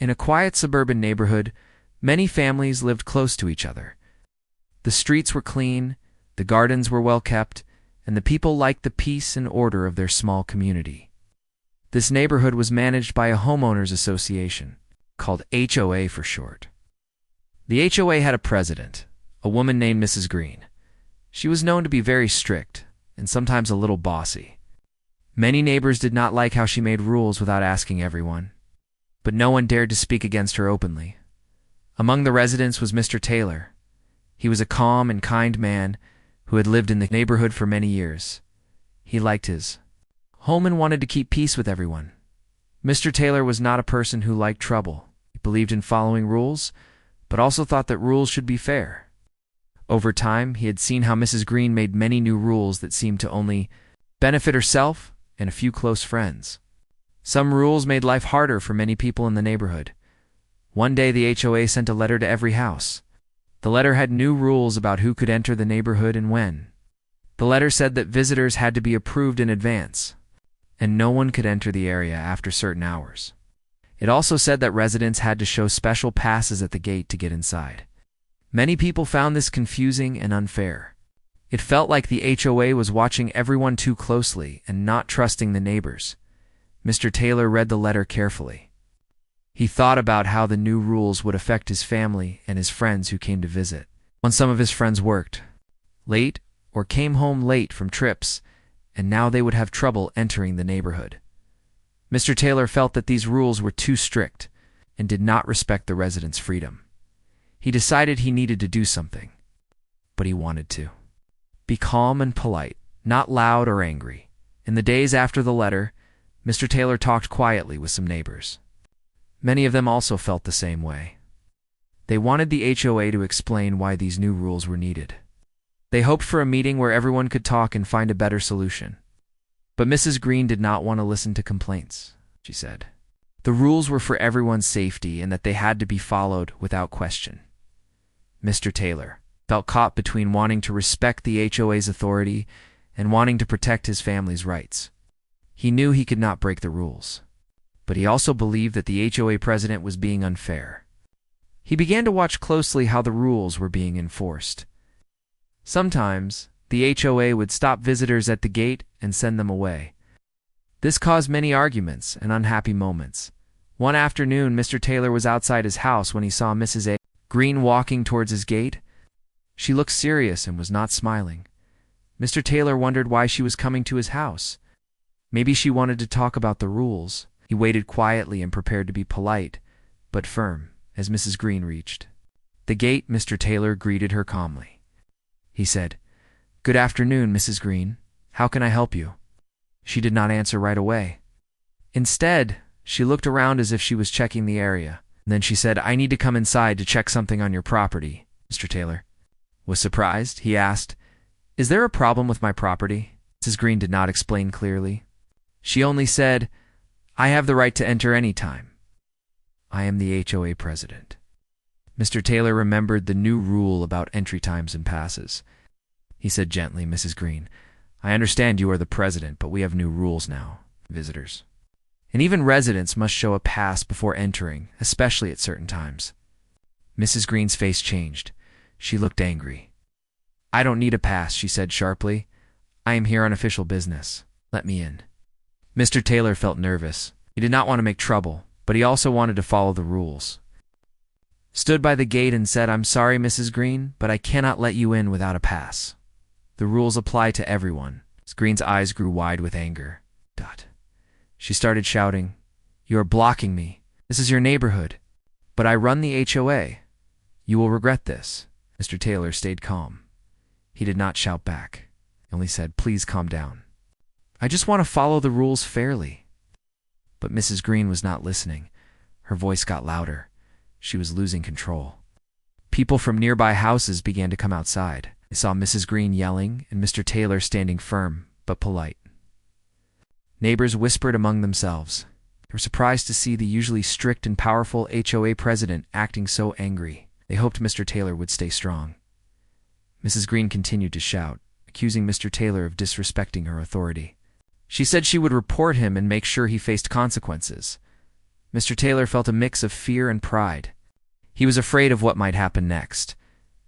In a quiet suburban neighborhood, many families lived close to each other. The streets were clean, the gardens were well kept, and the people liked the peace and order of their small community. This neighborhood was managed by a homeowners association, called HOA for short. The HOA had a president, a woman named Mrs. Green. She was known to be very strict and sometimes a little bossy. Many neighbors did not like how she made rules without asking everyone, but no one dared to speak against her openly. Among the residents was Mr. Taylor. He was a calm and kind man who had lived in the neighborhood for many years. He liked his home and wanted to keep peace with everyone. Mr. Taylor was not a person who liked trouble. He believed in following rules, but also thought that rules should be fair. Over time, he had seen how Mrs. Green made many new rules that seemed to only benefit herself and a few close friends. Some rules made life harder for many people in the neighborhood. One day, the HOA sent a letter to every house. The letter had new rules about who could enter the neighborhood and when. The letter said that visitors had to be approved in advance, and no one could enter the area after certain hours. It also said that residents had to show special passes at the gate to get inside. Many people found this confusing and unfair. It felt like the HOA was watching everyone too closely and not trusting the neighbors. Mr. Taylor read the letter carefully. He thought about how the new rules would affect his family and his friends who came to visit. When some of his friends worked late or came home late from trips, and now they would have trouble entering the neighborhood. Mr. Taylor felt that these rules were too strict and did not respect the residents' freedom. He decided he needed to do something, but he wanted to be calm and polite, not loud or angry. In the days after the letter, Mr. Taylor talked quietly with some neighbors. Many of them also felt the same way. They wanted the HOA to explain why these new rules were needed. They hoped for a meeting where everyone could talk and find a better solution. But Mrs. Green did not want to listen to complaints, she said. The rules were for everyone's safety and that they had to be followed without question. Mr. Taylor felt caught between wanting to respect the HOA's authority and wanting to protect his family's rights. He knew he could not break the rules, but he also believed that the HOA president was being unfair. He began to watch closely how the rules were being enforced. Sometimes, the HOA would stop visitors at the gate and send them away. This caused many arguments and unhappy moments. One afternoon, Mr. Taylor was outside his house when he saw Mrs. Green walking towards his gate. She looked serious and was not smiling. Mr. Taylor wondered why she was coming to his house. Maybe she wanted to talk about the rules. He waited quietly and prepared to be polite, but firm, as Mrs. Green reached the gate. Mr. Taylor greeted her calmly. He said, "Good afternoon, Mrs. Green. How can I help you?" She did not answer right away. Instead, she looked around as if she was checking the area. Then she said, "I need to come inside to check something on your property." Mr. Taylor was surprised. He asked, "Is there a problem with my property?" Mrs. Green did not explain clearly. She only said, "I have the right to enter any time. I am the HOA president." Mr. Taylor remembered the new rule about entry times and passes. He said gently, "Mrs. Green, I understand you are the president, but we have new rules now. Visitors and even residents must show a pass before entering, especially at certain times." Mrs. Green's face changed. She looked angry. "I don't need a pass," she said sharply. "I am here on official business. Let me in." Mr. Taylor felt nervous. He did not want to make trouble, but he also wanted to follow the rules. Stood by the gate and said, "I'm sorry, Mrs. Green, but I cannot let you in without a pass. The rules apply to everyone." Mrs. Green's eyes grew wide with anger. She started shouting, "You are blocking me. This is your neighborhood. But I run the HOA. You will regret this." Mr. Taylor stayed calm. He did not shout back. He only said, "Please calm down. I just want to follow the rules fairly." But Mrs. Green was not listening. Her voice got louder. She was losing control. People from nearby houses began to come outside. They saw Mrs. Green yelling and Mr. Taylor standing firm but polite. Neighbors whispered among themselves. They were surprised to see the usually strict and powerful HOA president acting so angry. They hoped Mr. Taylor would stay strong. Mrs. Green continued to shout, accusing Mr. Taylor of disrespecting her authority. She said she would report him and make sure he faced consequences. Mr. Taylor felt a mix of fear and pride. He was afraid of what might happen next,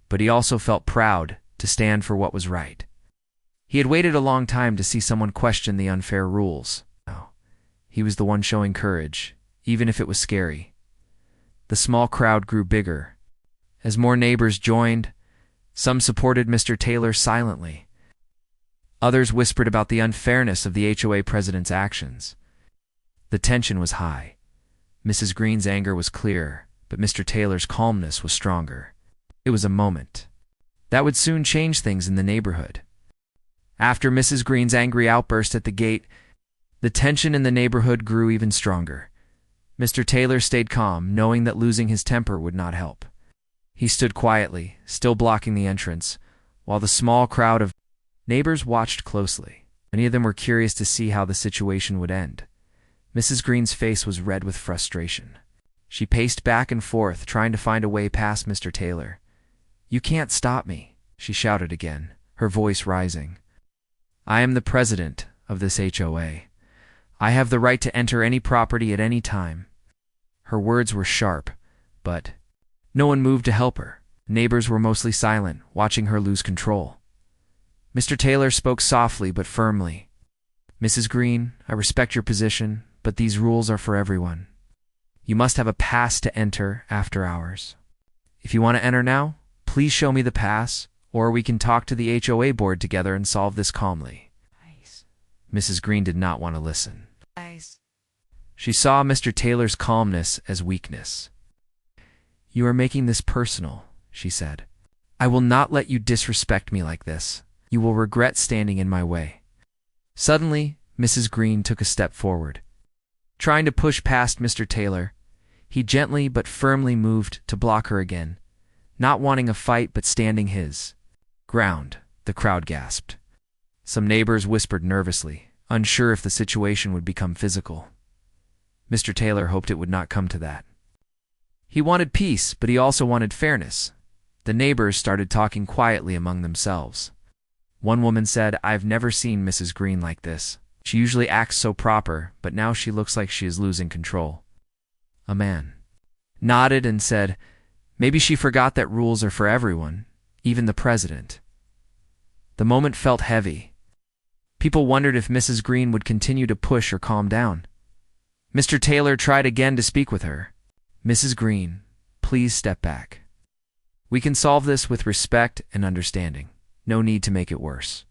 but he also felt proud to stand for what was right. He had waited a long time to see someone question the unfair rules. Now, he was the one showing courage, even if it was scary. The small crowd grew bigger. As more neighbors joined, some supported Mr. Taylor silently. Others whispered about the unfairness of the HOA president's actions. The tension was high. Mrs. Green's anger was clear, but Mr. Taylor's calmness was stronger. It was a moment that would soon change things in the neighborhood. After Mrs. Green's angry outburst at the gate, the tension in the neighborhood grew even stronger. Mr. Taylor stayed calm, knowing that losing his temper would not help. He stood quietly, still blocking the entrance, while the small crowd of neighbors watched closely. Many of them were curious to see how the situation would end. Mrs. Green's face was red with frustration. She paced back and forth, trying to find a way past Mr. Taylor. "You can't stop me," she shouted again, her voice rising. "I am the president of this HOA. I have the right to enter any property at any time." Her words were sharp, but no one moved to help her. Neighbors were mostly silent, watching her lose control. Mr. Taylor spoke softly but firmly. "Mrs. Green, I respect your position, but these rules are for everyone. You must have a pass to enter after hours. If you want to enter now, please show me the pass, or we can talk to the HOA board together and solve this calmly." Mrs. Green did not want to listen. She saw Mr. Taylor's calmness as weakness. "You are making this personal," she said. "I will not let you disrespect me like this. You will regret standing in my way." Suddenly, Mrs. Green took a step forward. Trying to push past Mr. Taylor, he gently but firmly moved to block her again, not wanting a fight but standing his ground. The crowd gasped. Some neighbors whispered nervously, unsure if the situation would become physical. Mr. Taylor hoped it would not come to that. He wanted peace, but he also wanted fairness. The neighbors started talking quietly among themselves. One woman said, "I've never seen Mrs. Green like this. She usually acts so proper, but now she looks like she is losing control." A man nodded and said, "Maybe she forgot that rules are for everyone, even the president." The moment felt heavy. People wondered if Mrs. Green would continue to push or calm down. Mr. Taylor tried again to speak with her. "Mrs. Green, please step back. We can solve this with respect and understanding. No need to make it worse."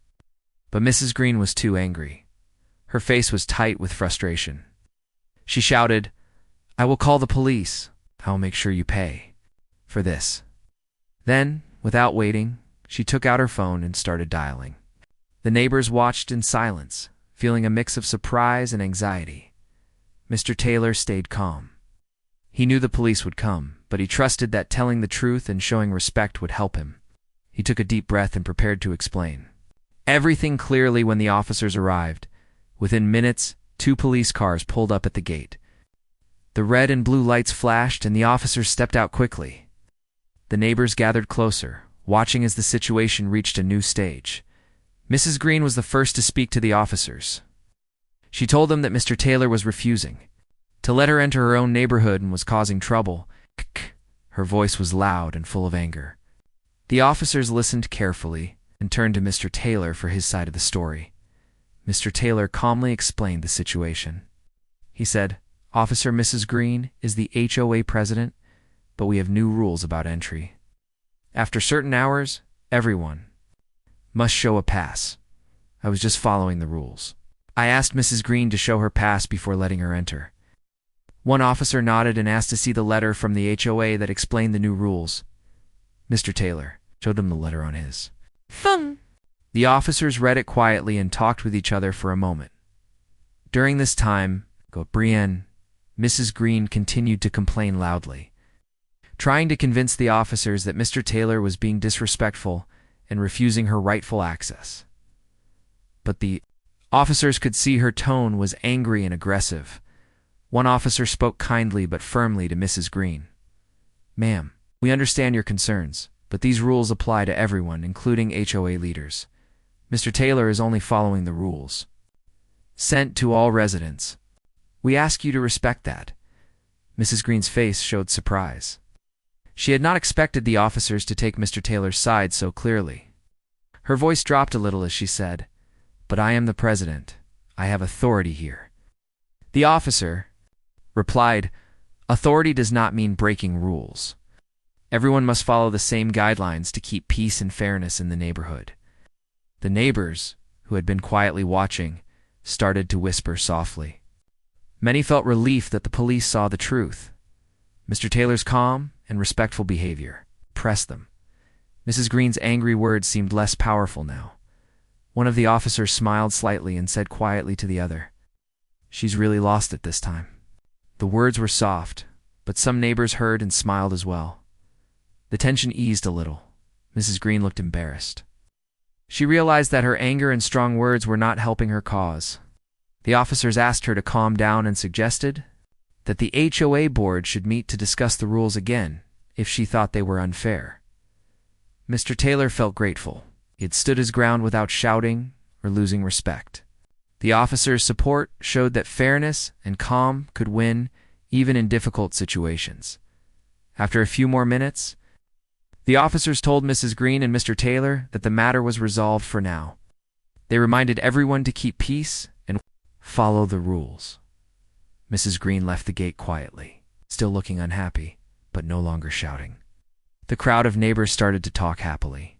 But Mrs. Green was too angry. Her face was tight with frustration. She shouted, "I will call the police. I will make sure you pay for this." Then, without waiting, she took out her phone and started dialing. The neighbors watched in silence, feeling a mix of surprise and anxiety. Mr. Taylor stayed calm. He knew the police would come, but he trusted that telling the truth and showing respect would help him. He took a deep breath and prepared to explain everything clearly when the officers arrived. Within minutes, 2 police cars pulled up at the gate. The red and blue lights flashed and the officers stepped out quickly. The neighbors gathered closer, watching as the situation reached a new stage. Mrs. Green was the first to speak to the officers. She told them that Mr. Taylor was refusing to let her enter her own neighborhood and was causing trouble. Her voice was loud and full of anger. The officers listened carefully and turned to Mr. Taylor for his side of the story. Mr. Taylor calmly explained the situation. He said, "Officer, Mrs. Green is the HOA president, but we have new rules about entry. After certain hours, everyone must show a pass. I was just following the rules. I asked Mrs. Green to show her pass before letting her enter." One officer nodded and asked to see the letter from the HOA that explained the new rules. Mr. Taylor showed him the letter on his phone. The officers read it quietly and talked with each other for a moment. During this time, Brienne, Mrs. Green continued to complain loudly, trying to convince the officers that Mr. Taylor was being disrespectful and refusing her rightful access. But the officers could see her tone was angry and aggressive. One officer spoke kindly but firmly to Mrs. Green. "Ma'am, we understand your concerns, but these rules apply to everyone, including HOA leaders. Mr. Taylor is only following the rules sent to all residents. We ask you to respect that. Mrs. Green's face showed surprise. She had not expected the officers to take Mr. Taylor's side so clearly. Her voice dropped a little as she said, "But I am the president. I have authority here." The officer replied, "Authority does not mean breaking rules. Everyone must follow the same guidelines to keep peace and fairness in the neighborhood." The neighbors, who had been quietly watching, started to whisper softly. Many felt relief that the police saw the truth. Mr. Taylor's calm and respectful behavior impressed them. Mrs. Green's angry words seemed less powerful now. One of the officers smiled slightly and said quietly to the other, "She's really lost it this time." The words were soft, but some neighbors heard and smiled as well. The tension eased a little. Mrs. Green looked embarrassed. She realized that her anger and strong words were not helping her cause. The officers asked her to calm down and suggested that the HOA board should meet to discuss the rules again if she thought they were unfair. Mr. Taylor felt grateful. He had stood his ground without shouting or losing respect. The officers' support showed that fairness and calm could win even in difficult situations. After a few more minutes, the officers told Mrs. Green and Mr. Taylor that the matter was resolved for now. They reminded everyone to keep peace and follow the rules. Mrs. Green left the gate quietly, still looking unhappy, but no longer shouting. The crowd of neighbors started to talk happily.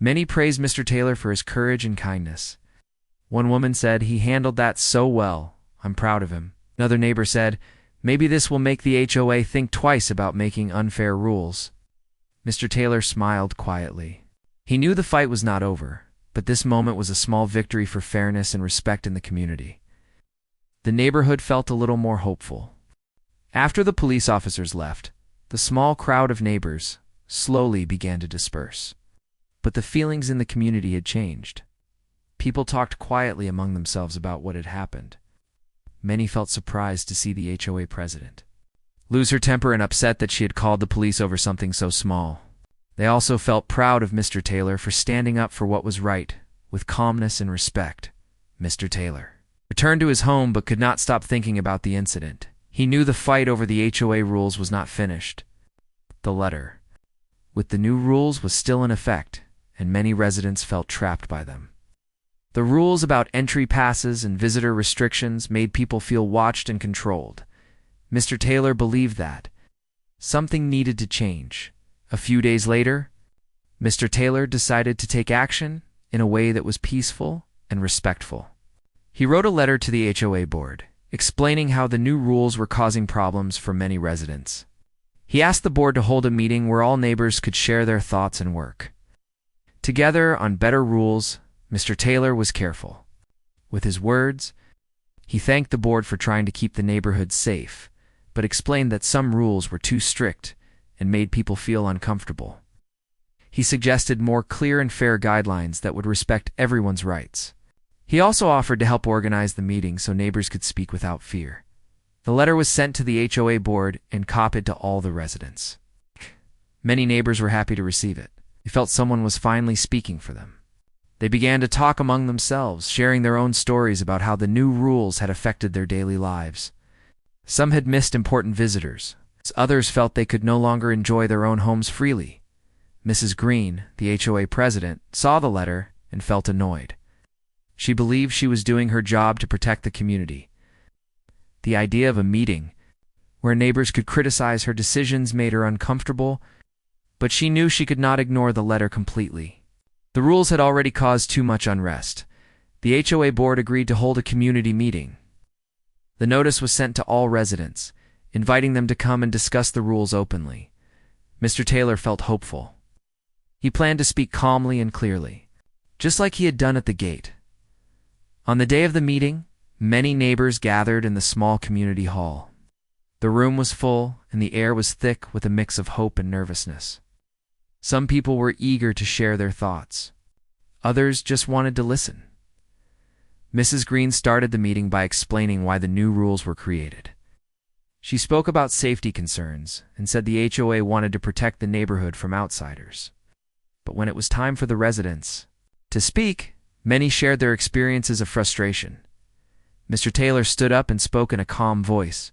Many praised Mr. Taylor for his courage and kindness. One woman said, "He handled that so well. I'm proud of him." Another neighbor said, "Maybe this will make the HOA think twice about making unfair rules." Mr. Taylor smiled quietly. He knew the fight was not over, but this moment was a small victory for fairness and respect in the community. The neighborhood felt a little more hopeful. After the police officers left, the small crowd of neighbors slowly began to disperse. But the feelings in the community had changed. People talked quietly among themselves about what had happened. Many felt surprised to see the HOA president lose her temper and upset that she had called the police over something so small. They also felt proud of Mr. Taylor for standing up for what was right, with calmness and respect. Mr. Taylor returned to his home but could not stop thinking about the incident. He knew the fight over the HOA rules was not finished. The letter with the new rules was still in effect, and many residents felt trapped by them. The rules about entry passes and visitor restrictions made people feel watched and controlled. Mr. Taylor believed that something needed to change. A few days later, Mr. Taylor decided to take action in a way that was peaceful and respectful. He wrote a letter to the HOA board, explaining how the new rules were causing problems for many residents. He asked the board to hold a meeting where all neighbors could share their thoughts and work together on better rules. Mr. Taylor was careful. With his words, he thanked the board for trying to keep the neighborhood safe, but explained that some rules were too strict and made people feel uncomfortable. He suggested more clear and fair guidelines that would respect everyone's rights. He also offered to help organize the meeting so neighbors could speak without fear. The letter was sent to the HOA board and copied to all the residents. Many neighbors were happy to receive it. They felt someone was finally speaking for them. They began to talk among themselves, sharing their own stories about how the new rules had affected their daily lives. Some had missed important visitors. Others felt they could no longer enjoy their own homes freely. Mrs. Green, the HOA president, saw the letter and felt annoyed. She believed she was doing her job to protect the community. The idea of a meeting where neighbors could criticize her decisions made her uncomfortable, but she knew she could not ignore the letter completely. The rules had already caused too much unrest. The HOA board agreed to hold a community meeting. The notice was sent to all residents, inviting them to come and discuss the rules openly. Mr. Taylor felt hopeful. He planned to speak calmly and clearly, just like he had done at the gate. On the day of the meeting, many neighbors gathered in the small community hall. The room was full, and the air was thick with a mix of hope and nervousness. Some people were eager to share their thoughts. Others just wanted to listen. Mrs. Green started the meeting by explaining why the new rules were created. She spoke about safety concerns and said the HOA wanted to protect the neighborhood from outsiders. But when it was time for the residents to speak, many shared their experiences of frustration. Mr. Taylor stood up and spoke in a calm voice.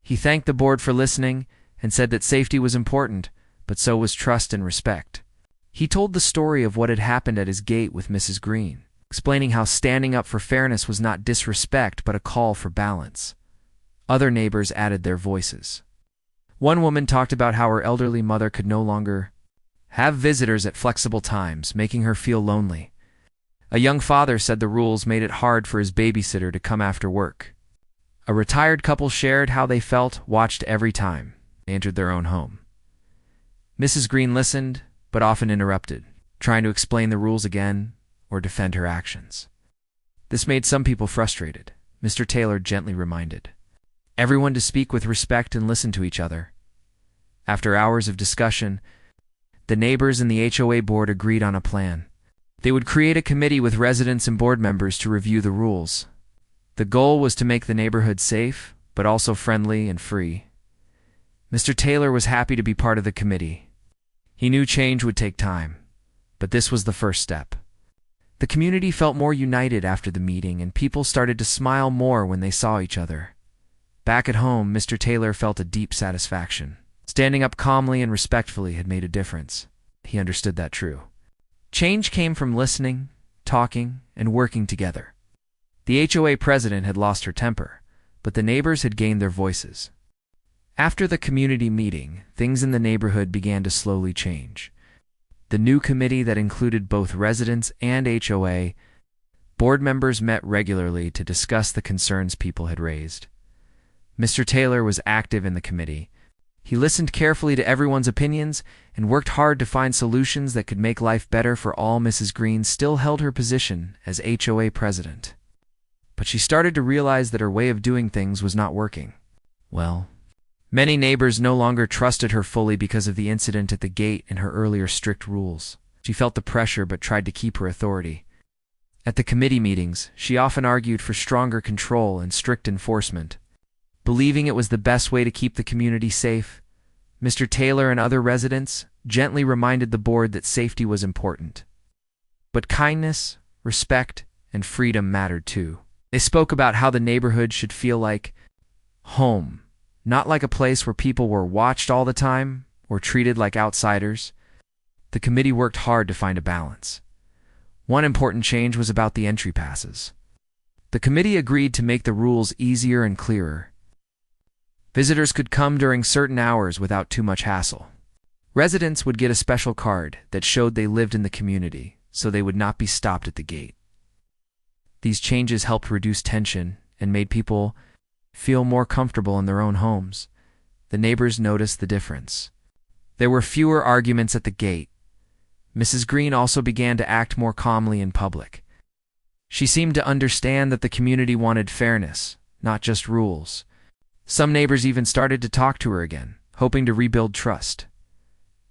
He thanked the board for listening and said that safety was important, but so was trust and respect. He told the story of what had happened at his gate with Mrs. Green, explaining how standing up for fairness was not disrespect but a call for balance. Other neighbors added their voices. One woman talked about how her elderly mother could no longer have visitors at flexible times, making her feel lonely. A young father said the rules made it hard for his babysitter to come after work. A retired couple shared how they felt watched every time they entered their own home. Mrs. Green listened, but often interrupted, trying to explain the rules again or defend her actions. This made some people frustrated. Mr. Taylor gently reminded everyone to speak with respect and listen to each other. After hours of discussion, the neighbors and the HOA board agreed on a plan. They would create a committee with residents and board members to review the rules. The goal was to make the neighborhood safe, but also friendly and free. Mr. Taylor was happy to be part of the committee. He knew change would take time, but this was the first step. The community felt more united after the meeting, and people started to smile more when they saw each other. Back at home, Mr. Taylor felt a deep satisfaction. Standing up calmly and respectfully had made a difference. He understood that true. Change came from listening, talking, and working together. The HOA president had lost her temper, but the neighbors had gained their voices. After the community meeting, things in the neighborhood began to slowly change. The new committee that included both residents and HOA board members met regularly to discuss the concerns people had raised. Mr. Taylor was active in the committee. He listened carefully to everyone's opinions and worked hard to find solutions that could make life better for all. Mrs. Green still held her position as HOA president, but she started to realize that her way of doing things was not working well. Many neighbors no longer trusted her fully because of the incident at the gate and her earlier strict rules. She felt the pressure but tried to keep her authority. At the committee meetings, she often argued for stronger control and strict enforcement. Believing it was the best way to keep the community safe, Mr. Taylor and other residents gently reminded the board that safety was important. But kindness, respect, and freedom mattered too. They spoke about how the neighborhood should feel like home, not like a place where people were watched all the time or treated like outsiders. The committee worked hard to find a balance. One important change was about the entry passes. The committee agreed to make the rules easier and clearer. Visitors could come during certain hours without too much hassle. Residents would get a special card that showed they lived in the community, so they would not be stopped at the gate. These changes helped reduce tension and made people feel more comfortable in their own homes. The neighbors noticed the difference. There were fewer arguments at the gate. Mrs. Green also began to act more calmly in public. She seemed to understand that the community wanted fairness, not just rules. Some neighbors even started to talk to her again, hoping to rebuild trust.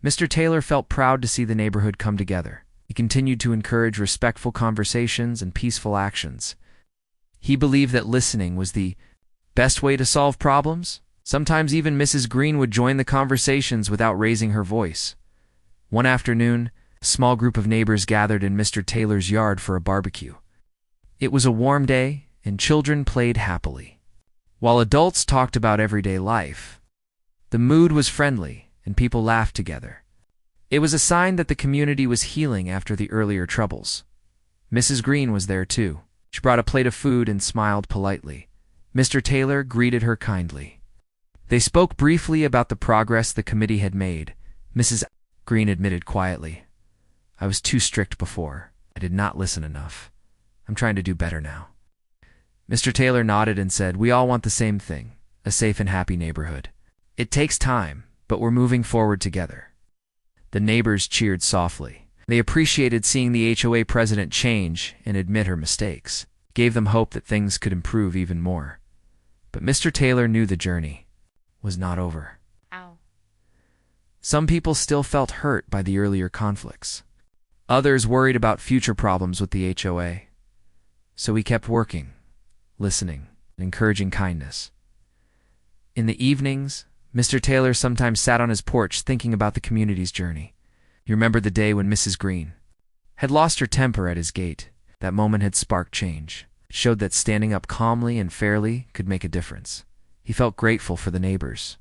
Mr. Taylor felt proud to see the neighborhood come together. He continued to encourage respectful conversations and peaceful actions. He believed that listening was the best way to solve problems. Sometimes even Mrs. Green would join the conversations without raising her voice. One afternoon, a small group of neighbors gathered in Mr. Taylor's yard for a barbecue. It was a warm day, and children played happily, while adults talked about everyday life. The mood was friendly, and people laughed together. It was a sign that the community was healing after the earlier troubles. Mrs. Green was there too. She brought a plate of food and smiled politely. Mr. Taylor greeted her kindly. They spoke briefly about the progress the committee had made. Mrs. Green admitted quietly, "I was too strict before. I did not listen enough. I'm trying to do better now." Mr. Taylor nodded and said, "We all want the same thing, a safe and happy neighborhood. It takes time, but we're moving forward together." The neighbors cheered softly. They appreciated seeing the HOA president change and admit her mistakes. It gave them hope that things could improve even more. But Mr. Taylor knew the journey was not over. Ow. Some people still felt hurt by the earlier conflicts. Others worried about future problems with the HOA. So he kept working, listening, and encouraging kindness. In the evenings, Mr. Taylor sometimes sat on his porch thinking about the community's journey. He remembered the day when Mrs. Green had lost her temper at his gate. That moment had sparked change. It showed that standing up calmly and fairly could make a difference. He felt grateful for the neighbors,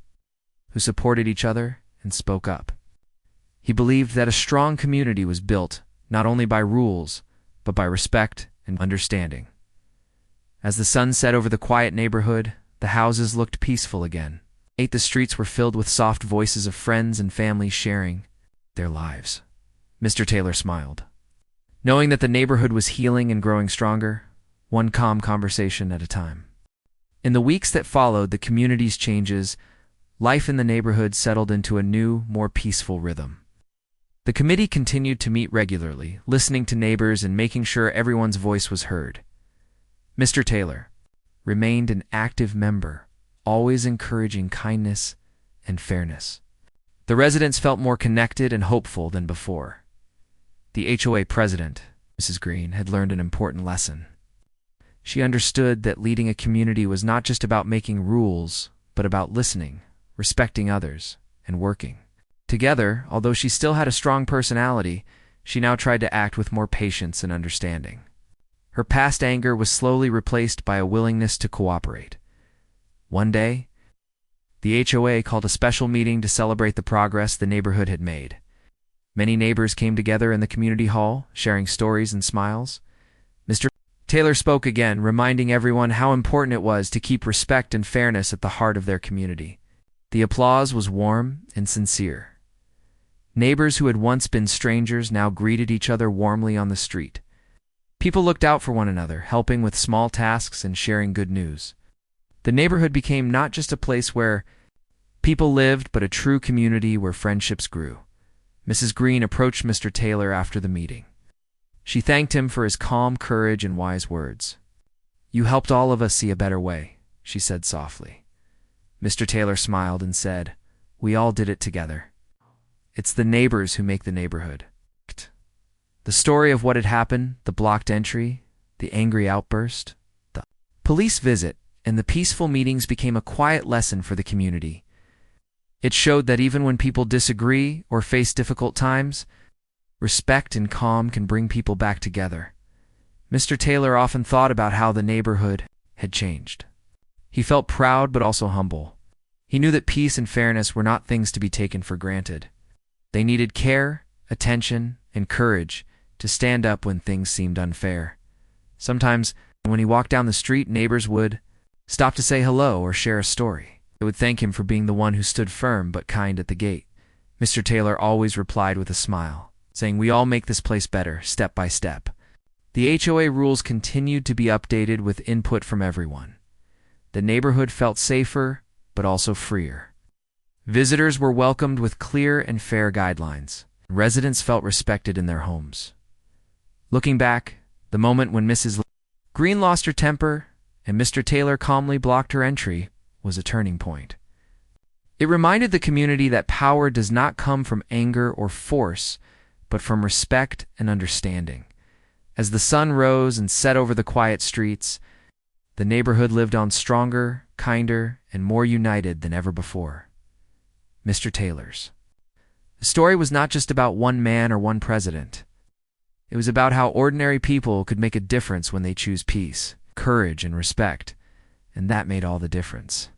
who supported each other and spoke up. He believed that a strong community was built not only by rules, but by respect and understanding. As the sun set over the quiet neighborhood, the houses looked peaceful again. The streets were filled with soft voices of friends and families sharing their lives. Mr. Taylor smiled, knowing that the neighborhood was healing and growing stronger, one calm conversation at a time. In the weeks that followed the community's changes, life in the neighborhood settled into a new, more peaceful rhythm. The committee continued to meet regularly, listening to neighbors and making sure everyone's voice was heard. Mr. Taylor remained an active member, always encouraging kindness and fairness. The residents felt more connected and hopeful than before. The HOA president, Mrs. Green, had learned an important lesson. She understood that leading a community was not just about making rules, but about listening, respecting others, and working together. Although she still had a strong personality, she now tried to act with more patience and understanding. Her past anger was slowly replaced by a willingness to cooperate. One day, the HOA called a special meeting to celebrate the progress the neighborhood had made. Many neighbors came together in the community hall, sharing stories and smiles. Mr. Taylor spoke again, reminding everyone how important it was to keep respect and fairness at the heart of their community. The applause was warm and sincere. Neighbors who had once been strangers now greeted each other warmly on the street. People looked out for one another, helping with small tasks and sharing good news. The neighborhood became not just a place where people lived, but a true community where friendships grew. Mrs. Green approached Mr. Taylor after the meeting. She thanked him for his calm courage and wise words. "You helped all of us see a better way," she said softly. Mr. Taylor smiled and said, "We all did it together. It's the neighbors who make the neighborhood." The story of what had happened, the blocked entry, the angry outburst, the police visit, and the peaceful meetings became a quiet lesson for the community. It showed that even when people disagree or face difficult times, respect and calm can bring people back together. Mr. Taylor often thought about how the neighborhood had changed. He felt proud but also humble. He knew that peace and fairness were not things to be taken for granted. They needed care, attention, and courage to stand up when things seemed unfair. Sometimes, when he walked down the street, neighbors would stop to say hello or share a story. They would thank him for being the one who stood firm but kind at the gate. Mr. Taylor always replied with a smile, saying, "We all make this place better, step by step." The HOA rules continued to be updated with input from everyone. The neighborhood felt safer, but also freer. Visitors were welcomed with clear and fair guidelines. Residents felt respected in their homes. Looking back, the moment when Mrs. Green lost her temper and Mr. Taylor calmly blocked her entry was a turning point. It reminded the community that power does not come from anger or force, but from respect and understanding. As the sun rose and set over the quiet streets, the neighborhood lived on stronger, kinder, and more united than ever before. Mr. Taylor's. The story was not just about one man or one president. It was about how ordinary people could make a difference when they choose peace, courage, and respect, and that made all the difference.